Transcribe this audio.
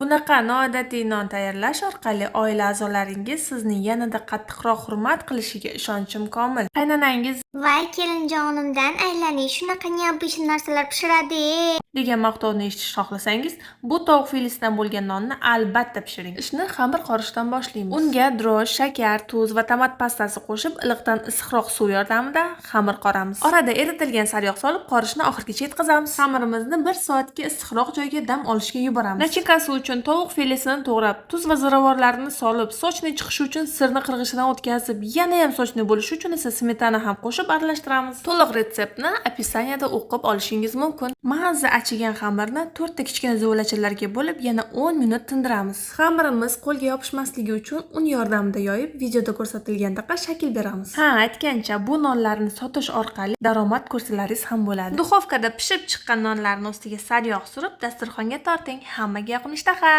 Bunaqa noodatiy non tayyorlash orqali oila a'zolaringiz sizni yanada qattiqroq hurmat qilishiga ishonchim komil. Qaynanangiz Voy kelinjonimdan aylanay, shunaqangi pishgan narsalar pishiradi. degan maqtovni eshitishni xohlasangiz, bu tovuq filesidan bo'lgan nonni albatta pishiring. Ishni xamir qorishdan boshlaymiz. Unga dro'sh, shakar, tuz va tomat pastasi qo'shib, iliqdan issiqroq suv yordamida xamir qoramiz. Orada eritilgan sariyog' solib, qorishni oxirigacha yetkazamiz. Xamirimizni 1 soatga issiqroq joyga dam olishga yuboramiz. Nachinkasi uchun tovuq filesini to'g'rab, tuz va ziravorlarni solib, sochni chiqishi uchun sirni qirg'ichidan o'tkazib, yana ham sochni bo'lishi uchun esa smetana ham qo'shib aralashtiramiz. To'liq retseptni opisaniyada o'qib olishingiz mumkin. Mazza achigan xamirni 4 ta kichkina zuvlachalarga bo'lib, yana 10 minut tindiramiz. Xamirimiz qo'lga yopishmasligi uchun un yordamida yoyib, videoda ko'rsatilgandaqa shakl beramiz. Ha, aytgancha, bu nonlarni sotish orqali daromad ko'rsalaringiz ham bo'ladi. Duxovkada pishib chiqqan nonlarning ustiga sariyog' surib, dasturxonga torting. Hammaga yoqimli ishtaha!